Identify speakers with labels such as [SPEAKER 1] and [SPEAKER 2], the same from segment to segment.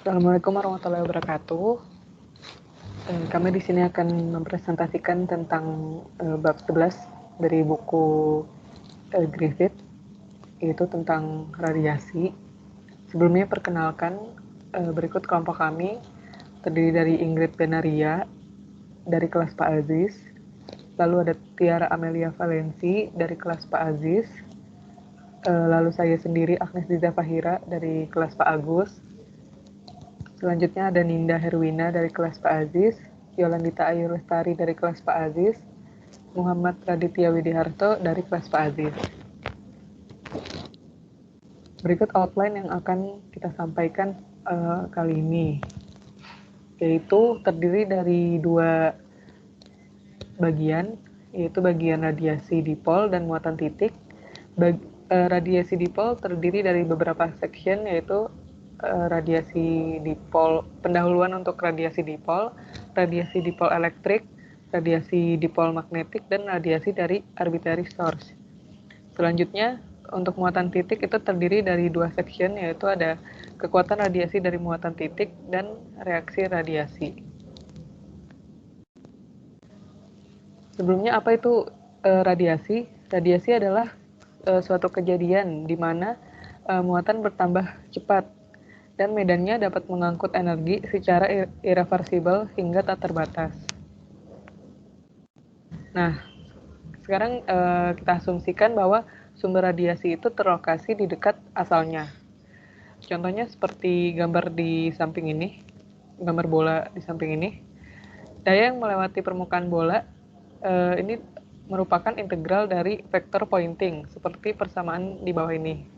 [SPEAKER 1] Assalamualaikum warahmatullahi wabarakatuh. Kami di sini akan mempresentasikan tentang bab 11 dari buku Griffith, yaitu tentang radiasi. Sebelumnya perkenalkan, berikut kelompok kami terdiri dari Ingrid Benaria dari kelas Pak Aziz, lalu ada Tiara Amelia Valensi dari kelas Pak Aziz, lalu saya sendiri Agnes Diza Fahira dari kelas Pak Agus. Selanjutnya ada Ninda Herwina dari kelas Pak Aziz, Yolandita Ayu Lestari dari kelas Pak Aziz, Muhammad Raditya Widiharto dari kelas Pak Aziz. Berikut outline yang akan kita sampaikan kali ini, yaitu terdiri dari dua bagian, yaitu bagian radiasi dipol dan muatan titik. Radiasi dipol terdiri dari beberapa section, yaitu radiasi dipol, pendahuluan untuk radiasi dipol elektrik, radiasi dipol magnetik, dan radiasi dari arbitrary source. Selanjutnya, untuk muatan titik itu terdiri dari dua section, yaitu ada kekuatan radiasi dari muatan titik dan reaksi radiasi. Sebelumnya, apa itu radiasi? Radiasi adalah suatu kejadian di mana muatan bertambah cepat dan medannya dapat mengangkut energi secara irreversibel hingga tak terbatas. Nah, sekarang kita asumsikan bahwa sumber radiasi itu terlokasi di dekat asalnya. Contohnya seperti gambar di samping ini, gambar bola di samping ini. Daya yang melewati permukaan bola ini merupakan integral dari vektor pointing, seperti persamaan di bawah ini.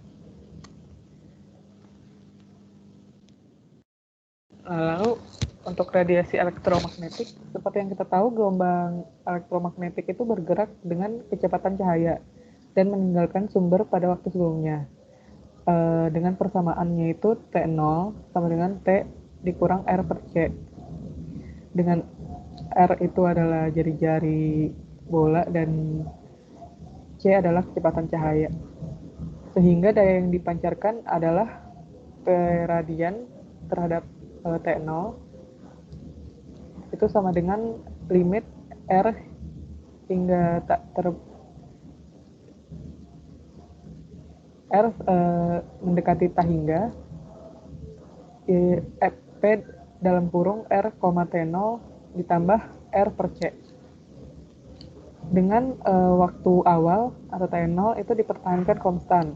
[SPEAKER 1] Lalu untuk radiasi elektromagnetik, seperti yang kita tahu, gelombang elektromagnetik itu bergerak dengan kecepatan cahaya dan meninggalkan sumber pada waktu sebelumnya. Dengan persamaannya itu T0 sama dengan T dikurang R per C. Dengan R itu adalah jari-jari bola dan C adalah kecepatan cahaya. Sehingga daya yang dipancarkan adalah P radian terhadap T0 itu sama dengan limit R hingga tak R mendekati tak hingga P dalam kurung R, T0 ditambah R per C. Dengan waktu awal atau T0 itu dipertahankan konstan.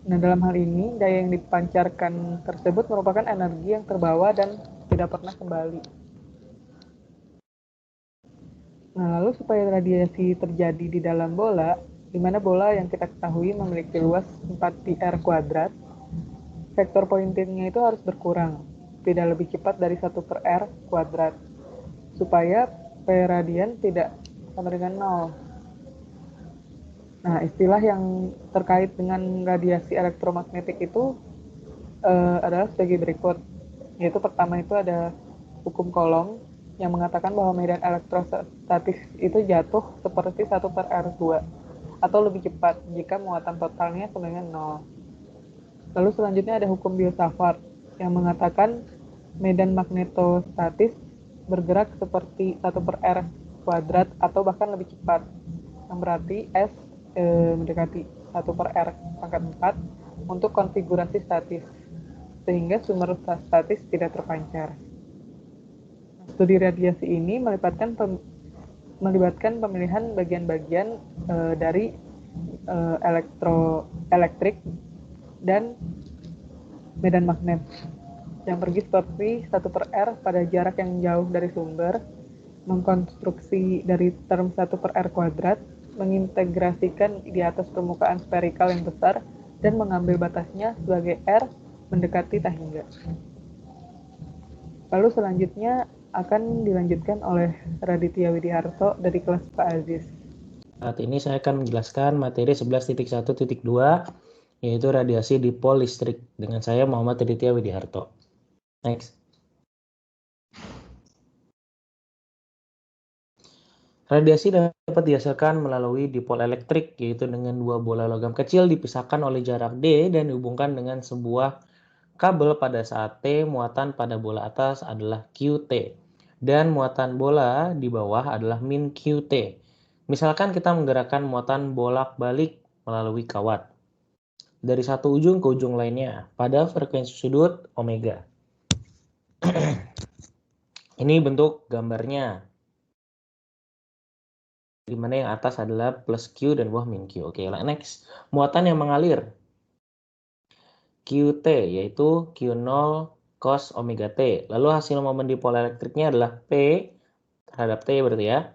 [SPEAKER 1] Nah, dalam hal ini, daya yang dipancarkan tersebut merupakan energi yang terbawa dan tidak pernah kembali. Nah, lalu supaya radiasi terjadi di dalam bola, di mana bola yang kita ketahui memiliki luas 4πr kuadrat, vektor pointingnya itu harus berkurang, tidak lebih cepat dari 1/r kuadrat, supaya P radian tidak sama dengan 0. Nah, istilah yang terkait dengan radiasi elektromagnetik itu adalah sebagai berikut, yaitu pertama itu ada hukum Coulomb yang mengatakan bahwa medan elektrostatis itu jatuh seperti 1/r2 atau lebih cepat jika muatan totalnya sama dengan 0. Lalu selanjutnya ada hukum Biot-Savart yang mengatakan medan magnetostatis bergerak seperti 1/r kuadrat atau bahkan lebih cepat, yang berarti S mendekati 1/r pangkat 4 untuk konfigurasi statis, sehingga sumber statis tidak terpancar. Studi radiasi ini melibatkan pemilihan bagian-bagian dari elektrik dan medan magnet yang pergi seperti 1/r pada jarak yang jauh dari sumber, mengkonstruksi dari term 1/r kuadrat, mengintegrasikan di atas permukaan sferikal yang besar, dan mengambil batasnya sebagai R mendekati tak hingga. Lalu selanjutnya akan dilanjutkan oleh Raditya Widiharto dari kelas Pak Aziz.
[SPEAKER 2] Saat ini saya akan menjelaskan materi 11.1.2, yaitu radiasi dipol listrik. Dengan saya Muhammad Raditya Widiharto. Next. Radiasi dapat dihasilkan melalui dipol elektrik, yaitu dengan dua bola logam kecil dipisahkan oleh jarak D dan dihubungkan dengan sebuah kabel pada saat T muatan pada bola atas adalah QT dan muatan bola di bawah adalah min QT. Misalkan kita menggerakkan muatan bolak-balik melalui kawat dari satu ujung ke ujung lainnya pada frekuensi sudut omega. Ini bentuk gambarnya, di mana yang atas adalah plus Q dan bawah min Q. Oke, next. Muatan yang mengalir QT, yaitu Q0 cos omega T. Lalu hasil momen dipol elektriknya adalah P terhadap T berarti ya.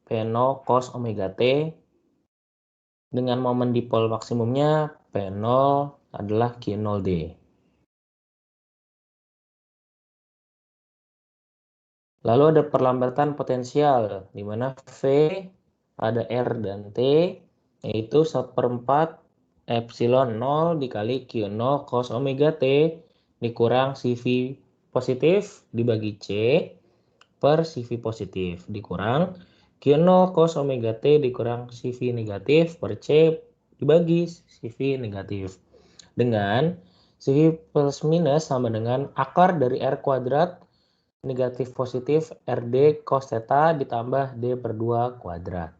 [SPEAKER 2] P0 cos omega T dengan momen dipol maksimumnya P0 adalah Q0D. Lalu ada perlambatan potensial, di mana V pada R dan T, yaitu 1/4 epsilon 0 dikali Q0 cos omega T dikurang CV positif dibagi C per CV positif dikurang Q0 cos omega T dikurang CV negatif per C dibagi CV negatif. Dengan CV plus minus sama dengan akar dari R kuadrat negatif positif RD cos theta ditambah D per 2 kuadrat.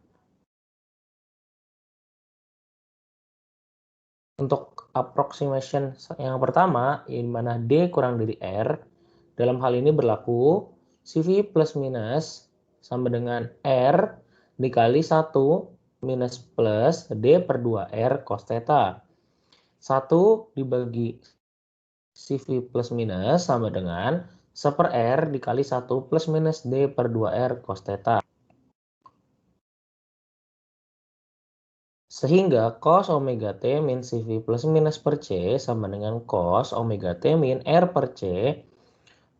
[SPEAKER 2] Untuk approximation yang pertama, di mana D kurang dari R, dalam hal ini berlaku CV plus minus sama dengan R dikali 1 minus plus D per 2 R cos theta. 1 dibagi CV plus minus sama dengan 1/R dikali 1 plus minus D per 2R cos theta. Sehingga cos omega T min CV plus minus per C sama dengan cos omega T min R per C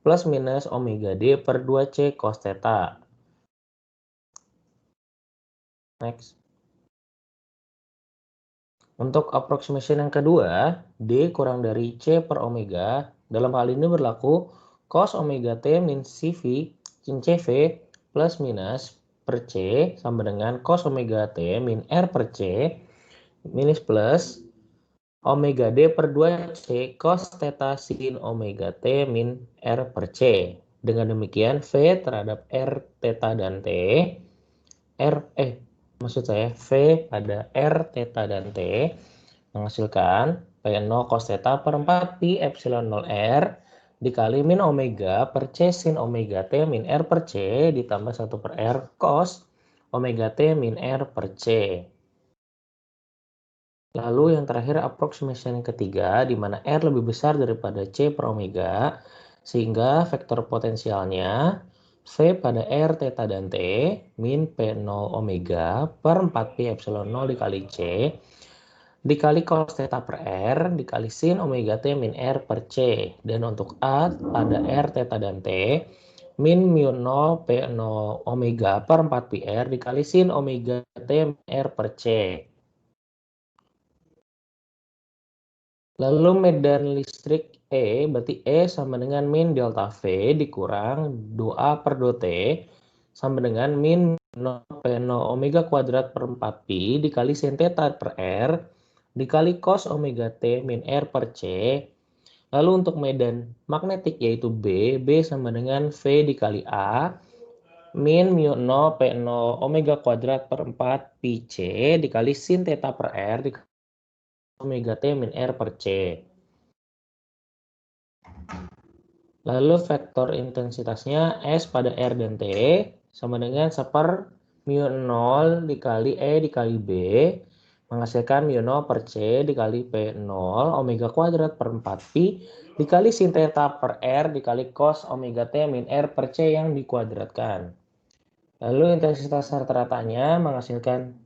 [SPEAKER 2] plus minus omega D per 2C cos theta. Next. Untuk approximation yang kedua, D kurang dari C per omega. Dalam hal ini berlaku cos omega T min CV sin CV plus minus per C sama dengan cos omega T min R per C minus plus omega D per 2C cos theta sin omega T min R per C. Dengan demikian V terhadap R theta dan T, maksud saya V pada R theta dan T menghasilkan P0 cos theta per 4 pi epsilon 0 R dikali min omega per C sin omega T min R per C ditambah 1 per R cos omega T min R per C. Lalu yang terakhir approximation ketiga, di mana R lebih besar daripada C per omega, sehingga vektor potensialnya V pada R theta dan T min P0 omega per 4 pi epsilon 0 dikali C dikali cos theta per R dikali sin omega T min R per C. Dan untuk A pada R theta dan T min mu 0 P0 omega per 4 pi R dikali sin omega T min R per C. Lalu medan listrik E, berarti E sama dengan min delta V dikurang 2A per 2T sama dengan min P0 omega kuadrat per 4 pi dikali sin theta per R dikali cos omega T min R per C. Lalu untuk medan magnetik yaitu B sama dengan V dikali A min mu 0 P0 omega kuadrat per 4 pi C dikali sin theta per R dikali omega T min R per C. Lalu vektor intensitasnya S pada R dan T sama dengan 1 mu 0 dikali E dikali B menghasilkan mu 0 per C dikali P0 omega kuadrat per 4 pi dikali sin theta per R dikali cos omega T min R per C yang dikuadratkan. Lalu intensitas rata-ratanya menghasilkan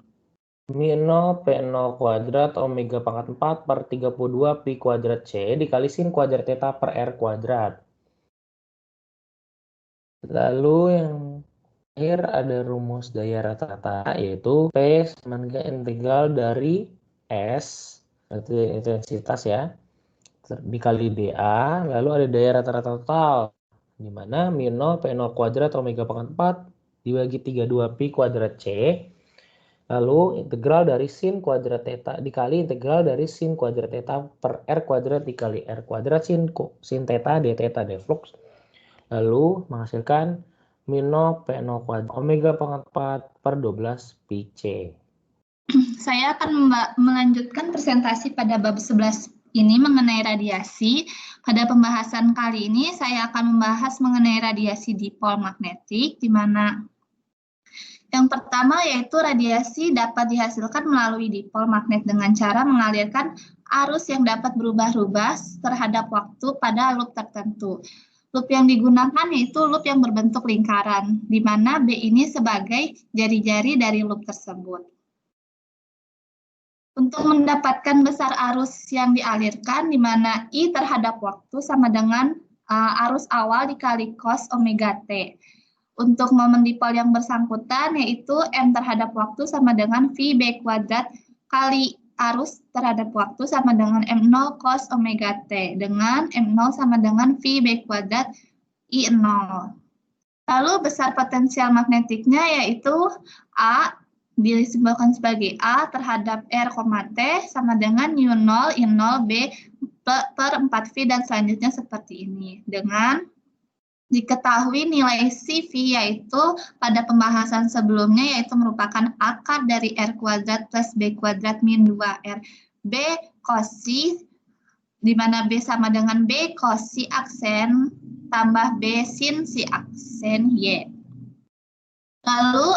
[SPEAKER 2] mu 0 P0 kuadrat omega pangkat 4 per 32 pi kuadrat C dikali sin kuadrat theta per R kuadrat. Lalu yang terakhir ada rumus daya rata-rata yaitu P sama dengan integral dari S, berarti intensitas ya, dikali dA, lalu ada daya rata-rata total, di mana mu 0 P0 kuadrat omega pangkat 4 dibagi 32 pi kuadrat C Lalu integral dari sin kuadrat theta dikali integral dari sin kuadrat theta per r kuadrat dikali r kuadrat sin theta d theta d flux. Lalu menghasilkan min 0 P0 kuadrat omega pangkat 4 per 12 pi C.
[SPEAKER 3] Saya akan melanjutkan presentasi pada bab 11 ini mengenai radiasi. Pada pembahasan kali ini saya akan membahas mengenai radiasi dipol magnetik, di mana yang pertama yaitu radiasi dapat dihasilkan melalui dipol magnet dengan cara mengalirkan arus yang dapat berubah-ubah terhadap waktu pada loop tertentu. Loop yang digunakan yaitu loop yang berbentuk lingkaran, di mana B ini sebagai jari-jari dari loop tersebut. Untuk mendapatkan besar arus yang dialirkan, di mana I terhadap waktu sama dengan arus awal dikali cos omega T. Untuk momen dipol yang bersangkutan, yaitu M terhadap waktu sama dengan V B kuadrat kali arus terhadap waktu sama dengan M0 cos omega T, dengan M0 sama dengan V B kuadrat I0. Lalu besar potensial magnetiknya yaitu A disimbolkan sebagai A terhadap R, T sama dengan U0 I0 B per 4V dan selanjutnya seperti ini. Dengan diketahui nilai CV yaitu pada pembahasan sebelumnya yaitu merupakan akar dari R kuadrat plus B kuadrat min 2R B cosi, di mana B sama dengan B cosi aksen tambah B sin si aksen Y. Lalu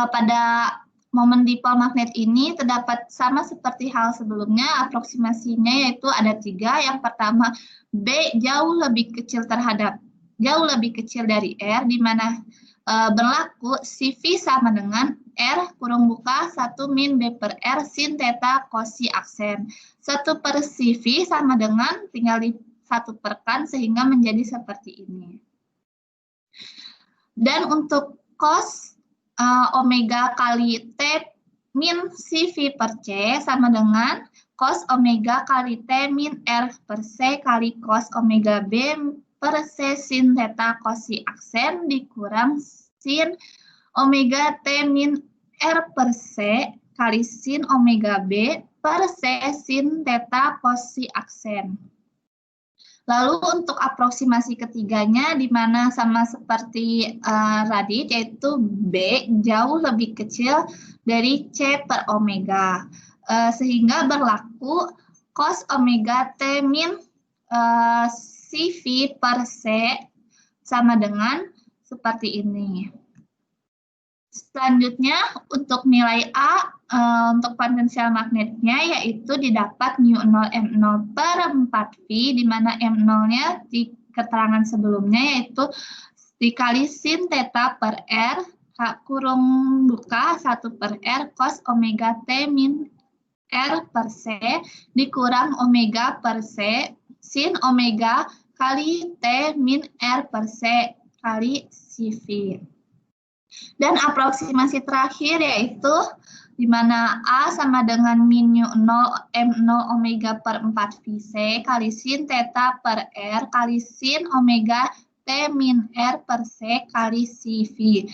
[SPEAKER 3] pada momen dipol magnet ini terdapat sama seperti hal sebelumnya, aproksimasinya yaitu ada 3. Yang pertama, B jauh lebih kecil dari R, di mana berlaku CV sama dengan R kurung buka 1 min B per R sin theta cosi aksen. 1 per CV sama dengan tinggal di 1 perkan sehingga menjadi seperti ini. Dan untuk cos omega kali T min CV per C sama dengan cos omega kali T min R per C kali cos omega B per C sin theta cosi aksen dikurang sin omega T min R per C kali sin omega B per C sin theta cosi aksen. Lalu untuk aproksimasi ketiganya, di mana sama seperti tadi, yaitu B jauh lebih kecil dari C per omega. Sehingga berlaku cos omega T min CV per C sama dengan seperti ini. Selanjutnya untuk nilai A untuk potensial magnetnya yaitu didapat μ0 M0 per 4V, di mana M0-nya di keterangan sebelumnya yaitu dikali sin theta per R kurung buka 1 per R cos omega T min R per C dikurang omega per C sin omega kali T min R per C kali CV. Dan aproksimasi terakhir yaitu di mana A sama dengan min 0 M0 omega per 4VC kali sin theta per R kali sin omega T min R per C kali CV.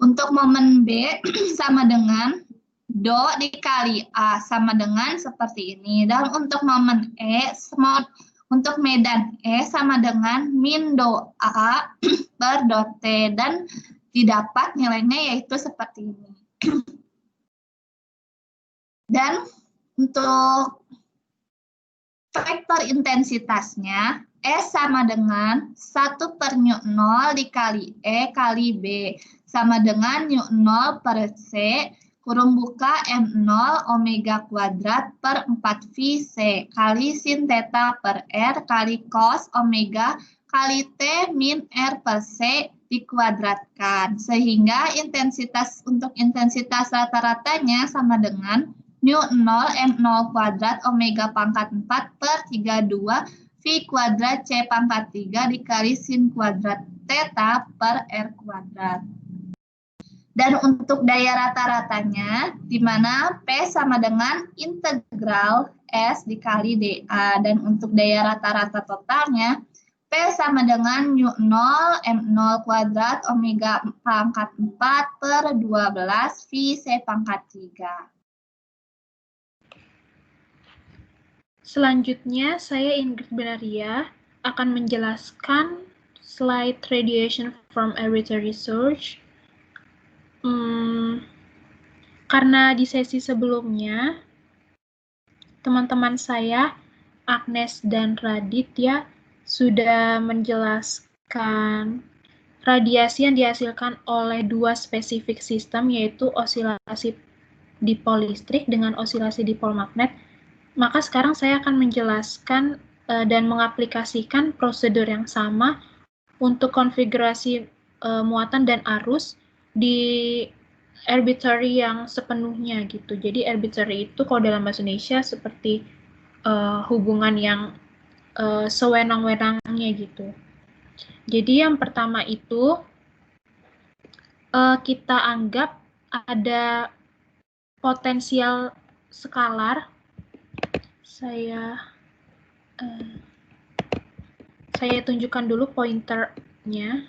[SPEAKER 3] Untuk momen B sama dengan Do dikali A sama dengan seperti ini. Dan untuk momen E, untuk medan E sama dengan min Do A per Do T, dan didapat nilainya yaitu seperti ini. Dan untuk vektor intensitasnya, E sama dengan 1 per μ0 dikali E kali B, sama dengan μ0 per C, kurung buka M0 omega kuadrat per 4VC, kali sin theta per R, kali cos omega, kali T min R per C, dikuadratkan, sehingga untuk intensitas rata-ratanya sama dengan μ0 M0 kuadrat omega pangkat 4 per 32 V kuadrat C pangkat 3 dikali sin kuadrat theta per R kuadrat. Dan untuk daya rata-ratanya, di mana P sama dengan integral S dikali dA, dan untuk daya rata-rata totalnya, P P sama dengan mu 0 M0 kuadrat omega pangkat 4 per 12 V C pangkat 3.
[SPEAKER 4] Selanjutnya, saya Ingrid Benaria akan menjelaskan slide radiation from arbitrary source. Karena di sesi sebelumnya, teman-teman saya, Agnes dan Raditya, sudah menjelaskan radiasi yang dihasilkan oleh dua spesifik sistem, yaitu osilasi dipol listrik dengan osilasi dipol magnet. Maka sekarang saya akan menjelaskan dan mengaplikasikan prosedur yang sama untuk konfigurasi muatan dan arus di arbitrary yang sepenuhnya gitu. Jadi arbitrary itu kalau dalam bahasa Indonesia seperti hubungan yang sewenang-wenangnya gitu. Jadi yang pertama itu kita anggap ada potensial skalar. Saya tunjukkan dulu pointernya.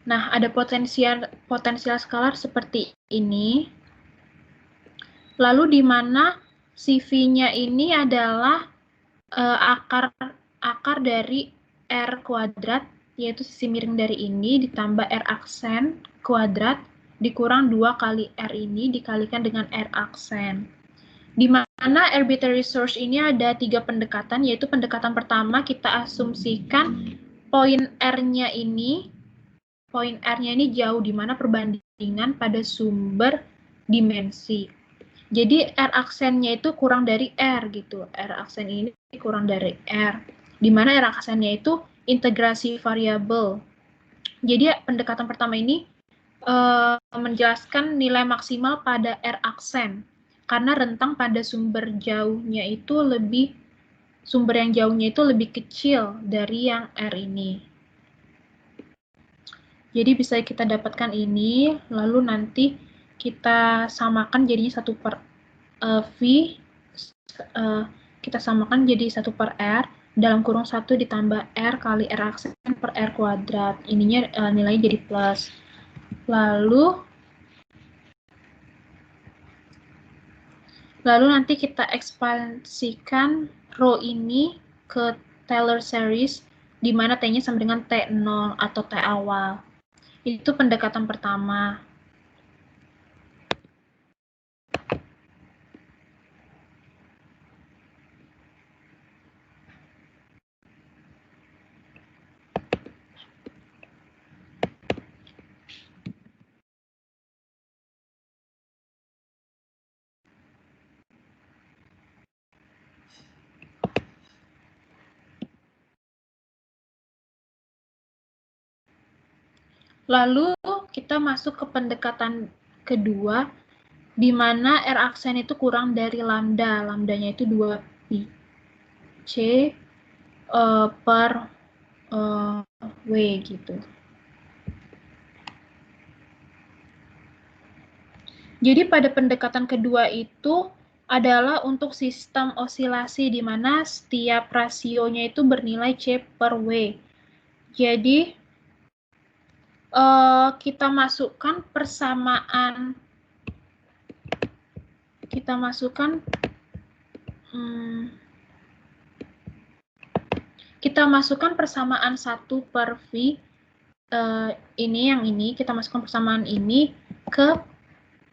[SPEAKER 4] Nah, ada potensial skalar seperti ini. Lalu di mana CV-nya ini adalah akar dari R kuadrat, yaitu sisi miring dari ini ditambah R aksen kuadrat dikurang 2 kali R ini dikalikan dengan R aksen. Di mana arbitrary source ini ada 3 pendekatan, yaitu pendekatan pertama kita asumsikan poin R-nya ini jauh, di mana perbandingan pada sumber dimensi. Jadi R aksennya itu kurang dari R gitu, R aksen ini kurang dari R, di mana R aksennya itu integrasi variabel. Jadi pendekatan pertama ini menjelaskan nilai maksimal pada R aksen. Karena rentang pada sumber yang jauhnya itu lebih kecil dari yang R ini. Jadi bisa kita dapatkan ini, lalu nanti kita samakan jadinya 1 per V, kita samakan jadi 1 per R, dalam kurung 1 ditambah R kali R aksen per R kuadrat. Ininya nilainya jadi plus. Lalu nanti kita ekspansikan rho ini ke Taylor series, di mana T-nya sama dengan T0 atau T awal. Itu pendekatan pertama. Lalu kita masuk ke pendekatan kedua, di mana R aksen itu kurang dari lambda. Lambdanya itu 2pi C per W gitu. Jadi pada pendekatan kedua itu adalah untuk sistem osilasi, di mana setiap rasionya itu bernilai C per W. Jadi kita masukkan persamaan persamaan 1 per V, ini kita masukkan persamaan ini ke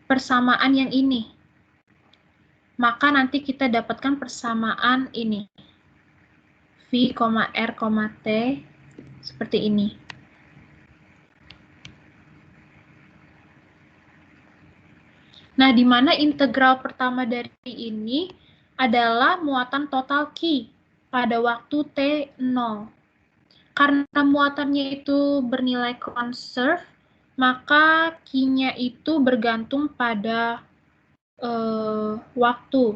[SPEAKER 4] persamaan yang ini. Maka nanti kita dapatkan persamaan ini. V, R, T seperti ini. Nah, di mana integral pertama dari ini adalah muatan total Q pada waktu T0. Karena muatannya itu bernilai conserve, maka Q-nya itu bergantung pada waktu.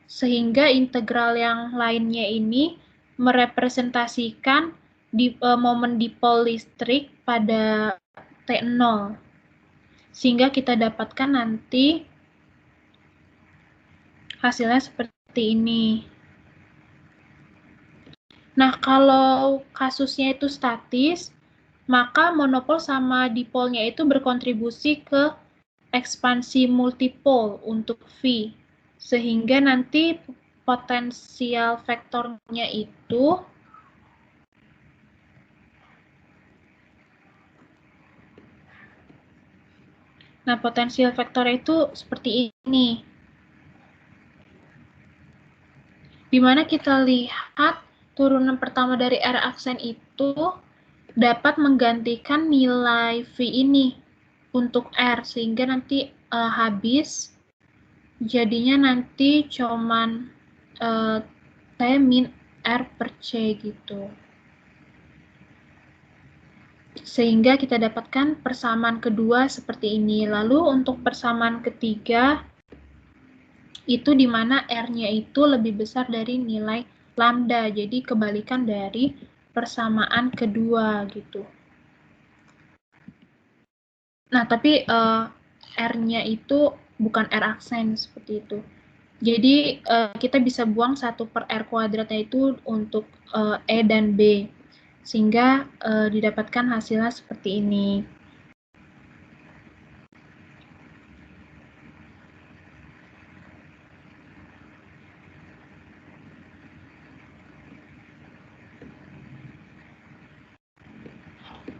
[SPEAKER 4] Sehingga integral yang lainnya ini merepresentasikan momen dipol listrik pada T0. Sehingga kita dapatkan nanti hasilnya seperti ini. Nah, kalau kasusnya itu statis, maka monopol sama dipolnya itu berkontribusi ke ekspansi multipol untuk V, sehingga nanti potensial vektornya itu potensial vektornya itu seperti ini. Di mana kita lihat turunan pertama dari R aksen itu dapat menggantikan nilai V ini untuk R, sehingga nanti habis, jadinya nanti cuman T min R per C gitu. Sehingga kita dapatkan persamaan kedua seperti ini. Lalu untuk persamaan ketiga, itu di mana R-nya itu lebih besar dari nilai lambda. Jadi kebalikan dari persamaan kedua gitu. Nah, tapi R-nya itu bukan R aksen seperti itu. Jadi kita bisa buang 1 per R kuadratnya itu untuk E dan B. Sehingga didapatkan hasilnya seperti ini.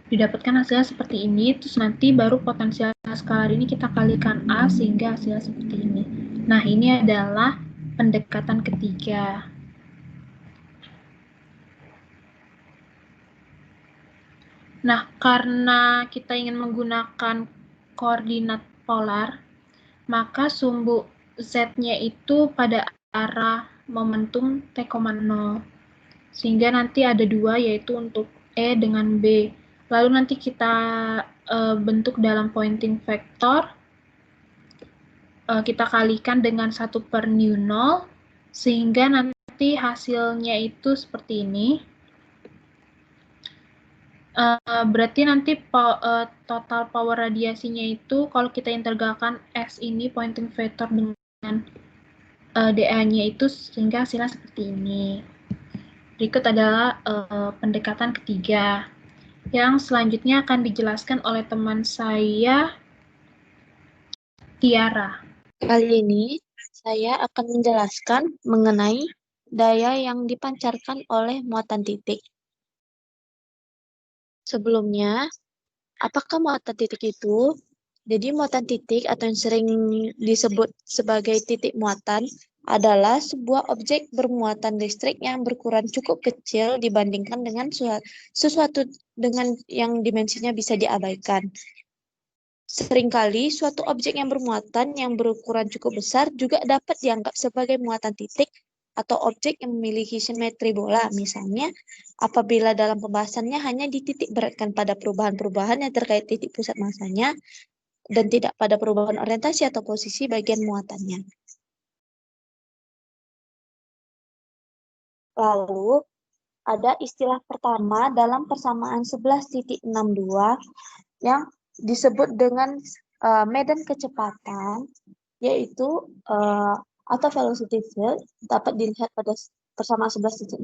[SPEAKER 4] Didapatkan hasilnya seperti ini, terus nanti baru potensial skalar ini kita kalikan A sehingga hasilnya seperti ini. Nah, ini adalah pendekatan ketiga. Nah, karena kita ingin menggunakan koordinat polar, maka sumbu Z-nya itu pada arah momentum T,0. Sehingga nanti ada dua, yaitu untuk E dengan B. Lalu nanti kita bentuk dalam pointing vector. Kita kalikan dengan 1 per nu 0, sehingga nanti hasilnya itu seperti ini. Berarti nanti total power radiasinya itu kalau kita integralkan S ini pointing vector dengan dA-nya itu sehingga hasilnya seperti ini. Berikut adalah pendekatan ketiga yang selanjutnya akan dijelaskan oleh teman saya Tiara.
[SPEAKER 5] Kali ini saya akan menjelaskan mengenai daya yang dipancarkan oleh muatan titik. Sebelumnya, apakah muatan titik itu? Jadi muatan titik atau yang sering disebut sebagai titik muatan adalah sebuah objek bermuatan listrik yang berukuran cukup kecil dibandingkan dengan sesuatu dengan yang dimensinya bisa diabaikan. Seringkali suatu objek yang bermuatan yang berukuran cukup besar juga dapat dianggap sebagai muatan titik atau objek yang memiliki simetri bola. Misalnya, apabila dalam pembahasannya hanya dititik beratkan pada perubahan-perubahan yang terkait titik pusat masanya dan tidak pada perubahan orientasi atau posisi bagian muatannya. Lalu, ada istilah pertama dalam persamaan 11.62 yang disebut dengan medan kecepatan, yaitu atau velocity field, dapat dilihat pada persamaan 11.62.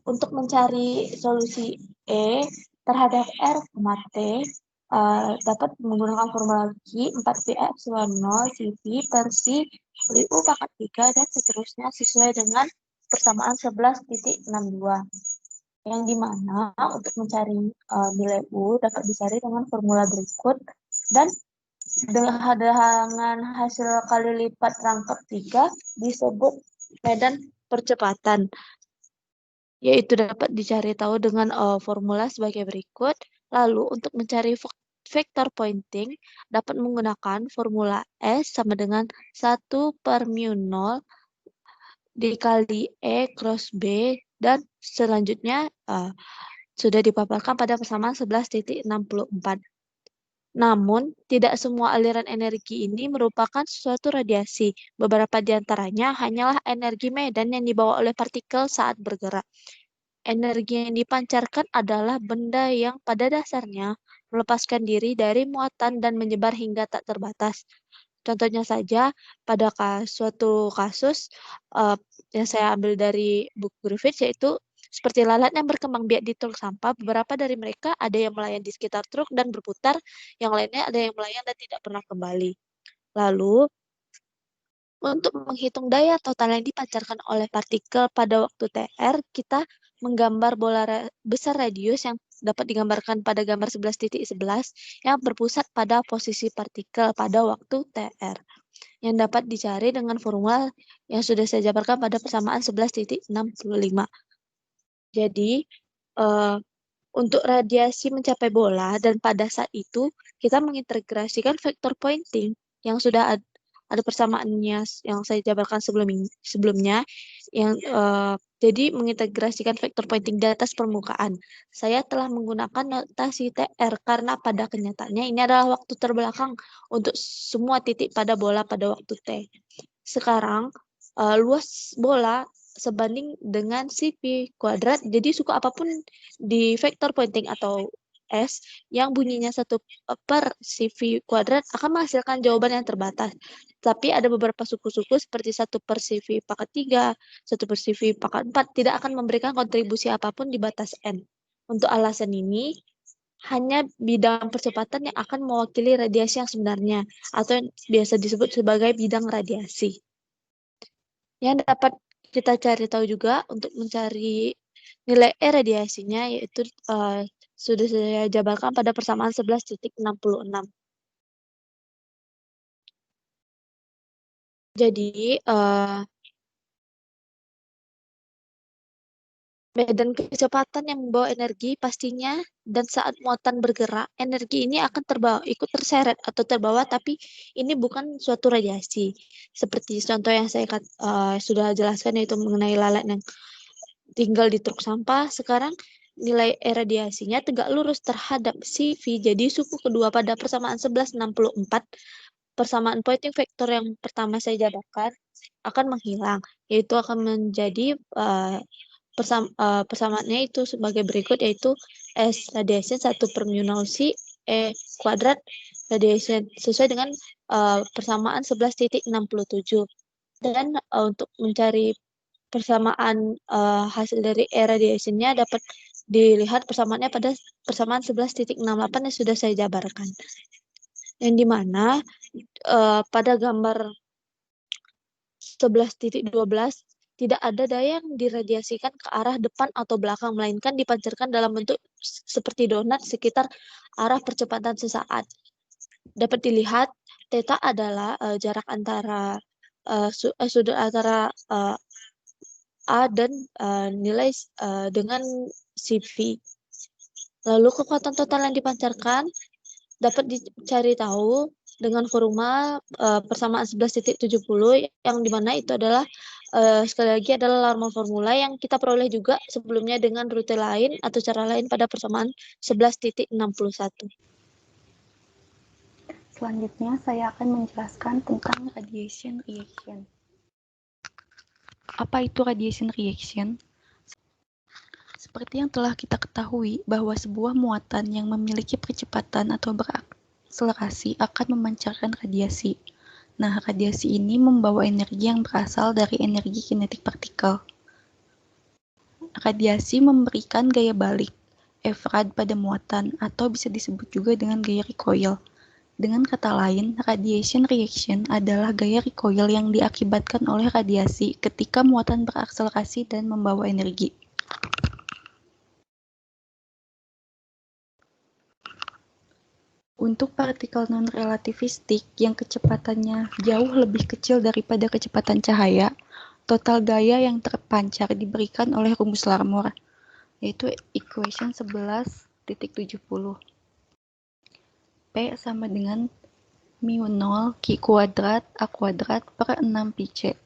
[SPEAKER 5] Untuk mencari solusi E terhadap R, T, dapat menggunakan formula Q 4Pi epsilon 0 Cv per C U pangkat 3 dan seterusnya sesuai dengan persamaan 11.62. Yang dimana untuk mencari nilai U dapat dicari dengan formula berikut, dan dengan hasil kali lipat rangkap 3 disebut medan percepatan, yaitu dapat dicari tahu dengan formula sebagai berikut. Lalu untuk mencari vektor pointing dapat menggunakan formula S sama dengan 1 per mu 0 dikali E cross B, dan selanjutnya sudah dipaparkan pada persamaan 11.64. Namun, tidak semua aliran energi ini merupakan suatu radiasi. Beberapa di antaranya hanyalah energi medan yang dibawa oleh partikel saat bergerak. Energi yang dipancarkan adalah benda yang pada dasarnya melepaskan diri dari muatan dan menyebar hingga tak terbatas. Contohnya saja, pada suatu kasus yang saya ambil dari buku Griffiths, yaitu seperti lalat yang berkembang biak di truk sampah, beberapa dari mereka ada yang melayang di sekitar truk dan berputar, yang lainnya ada yang melayang dan tidak pernah kembali. Lalu, untuk menghitung daya total yang dipancarkan oleh partikel pada waktu TR, kita menggambar bola besar radius yang dapat digambarkan pada gambar 11.11 yang berpusat pada posisi partikel pada waktu TR, yang dapat dicari dengan formula yang sudah saya jabarkan pada persamaan 11.65. Jadi, untuk radiasi mencapai bola, dan pada saat itu kita mengintegrasikan vektor pointing yang sudah ada persamaannya yang saya jabarkan sebelumnya, yang jadi mengintegrasikan vektor pointing di atas permukaan. Saya telah menggunakan notasi TR karena pada kenyataannya ini adalah waktu terbelakang untuk semua titik pada bola pada waktu T. Sekarang luas bola sebanding dengan CV kuadrat, jadi suku apapun di vektor pointing atau S yang bunyinya 1/CV kuadrat akan menghasilkan jawaban yang terbatas. Tapi ada beberapa suku-suku seperti 1/CV pangkat 3, 1/CV pangkat 4 tidak akan memberikan kontribusi apapun di batas N. Untuk alasan ini, hanya bidang percepatan yang akan mewakili radiasi yang sebenarnya, atau yang biasa disebut sebagai bidang radiasi. Yang dapat kita cari tahu juga untuk mencari nilai E radiasinya, yaitu sudah saya jabarkan pada persamaan 11.66. Jadi, medan kecepatan yang membawa energi pastinya, dan saat muatan bergerak, energi ini akan ikut terseret atau terbawa, tapi ini bukan suatu radiasi. Seperti contoh yang saya sudah jelaskan, yaitu mengenai lalat yang tinggal di truk sampah. Sekarang nilai E radiasinya tegak lurus terhadap CV. Jadi suku kedua pada persamaan 1164, persamaan pointing vektor yang pertama saya jabarkan akan menghilang, yaitu akan menjadi persamaannya itu sebagai berikut, yaitu S radiation 1/mu0 C E kuadrat radiation, sesuai dengan persamaan 11.67. Dan untuk mencari persamaan hasil dari E radiation-nya dapat dilihat persamaannya pada persamaan 11.68 yang sudah saya jabarkan. Yang dimana pada gambar 11.12 tidak ada daya yang diradiasikan ke arah depan atau belakang, melainkan dipancarkan dalam bentuk seperti donat sekitar arah percepatan sesaat. Dapat dilihat theta adalah jarak antara sudut antara A dan nilai dengan CV. Lalu kekuatan total yang dipancarkan dapat dicari tahu dengan formula persamaan 11.70, yang dimana itu adalah sekali lagi adalah normal formula yang kita peroleh juga sebelumnya dengan rute lain atau cara lain pada persamaan 11.61.
[SPEAKER 6] Selanjutnya saya akan menjelaskan tentang radiation reaction. Apa itu radiation reaction? Seperti yang telah kita ketahui bahwa sebuah muatan yang memiliki percepatan atau berakselerasi akan memancarkan radiasi. Nah, radiasi ini membawa energi yang berasal dari energi kinetik partikel. Radiasi memberikan gaya balik, F-rad pada muatan, atau bisa disebut juga dengan gaya recoil. Dengan kata lain, radiation reaction adalah gaya recoil yang diakibatkan oleh radiasi ketika muatan berakselerasi dan membawa energi. Untuk partikel non-relativistik yang kecepatannya jauh lebih kecil daripada kecepatan cahaya, total gaya yang terpancar diberikan oleh rumus Larmor, yaitu equation 11.70. P sama dengan mu0 Q kuadrat A kuadrat per 6 pi-C.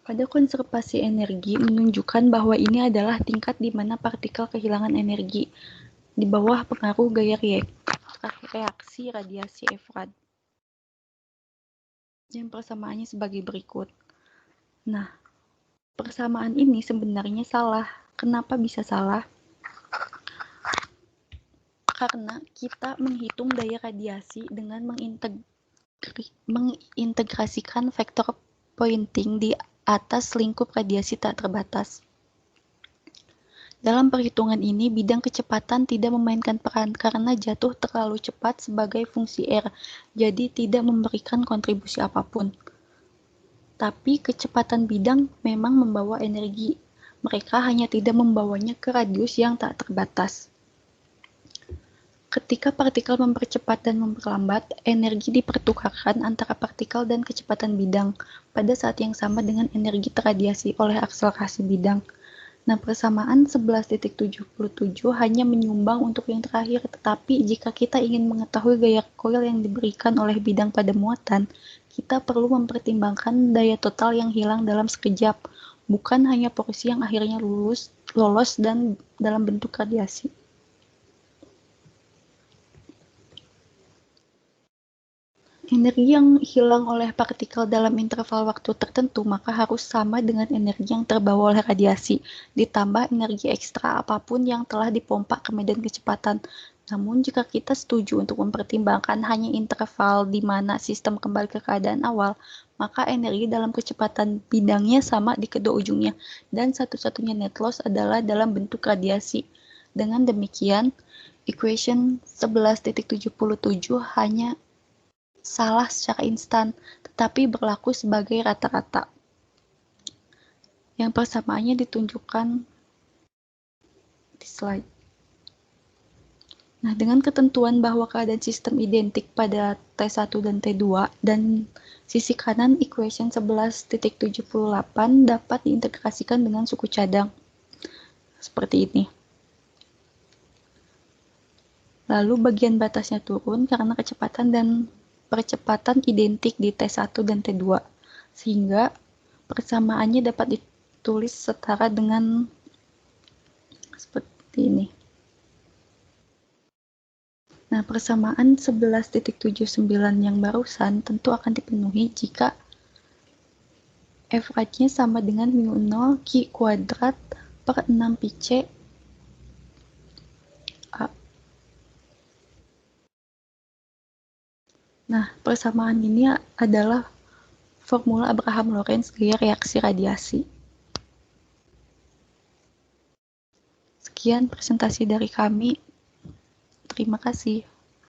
[SPEAKER 6] Pada konservasi energi menunjukkan bahwa ini adalah tingkat di mana partikel kehilangan energi di bawah pengaruh gaya reaksi radiasi F-rad. Yang persamaannya sebagai berikut. Nah, persamaan ini sebenarnya salah. Kenapa bisa salah? karena kita menghitung daya radiasi dengan mengintegrasikan vektor pointing di atas lingkup radiasi tak terbatas. Dalam perhitungan ini, bidang kecepatan tidak memainkan peran karena jatuh terlalu cepat sebagai fungsi R, jadi tidak memberikan kontribusi apapun. Tapi kecepatan bidang memang membawa energi. Mereka hanya tidak membawanya ke radius yang tak terbatas. Ketika partikel mempercepat dan memperlambat, energi dipertukarkan antara partikel dan kecepatan bidang pada saat yang sama dengan energi terradiasi oleh akselerasi bidang. Nah, persamaan 11.77 hanya menyumbang untuk yang terakhir, tetapi jika kita ingin mengetahui gaya coil yang diberikan oleh bidang pada muatan, kita perlu mempertimbangkan daya total yang hilang dalam sekejap, bukan hanya porsi yang akhirnya lolos dan dalam bentuk radiasi. Energi yang hilang oleh partikel dalam interval waktu tertentu maka harus sama dengan energi yang terbawa oleh radiasi, ditambah energi ekstra apapun yang telah dipompa ke medan kecepatan. Namun jika kita setuju untuk mempertimbangkan hanya interval di mana sistem kembali ke keadaan awal, maka energi dalam kecepatan bidangnya sama di kedua ujungnya, dan satu-satunya net loss adalah dalam bentuk radiasi. Dengan demikian, equation 11.77 hanya salah secara instan, tetapi berlaku sebagai rata-rata. Yang persamaannya ditunjukkan di slide. Nah, dengan ketentuan bahwa keadaan sistem identik pada T1 dan T2, dan sisi kanan equation 11.78 dapat diintegrasikan dengan suku cadang. Seperti ini. Lalu bagian batasnya turun karena kecepatan dan percepatan identik di T1 dan T2, sehingga persamaannya dapat ditulis setara dengan seperti ini. Nah, persamaan 11.79 yang barusan tentu akan dipenuhi jika average-nya sama dengan μ0 Q kuadrat per 6 pi C A. Nah, persamaan ini adalah formula Abraham-Lorentz gaya reaksi radiasi. Sekian presentasi dari kami. Terima kasih.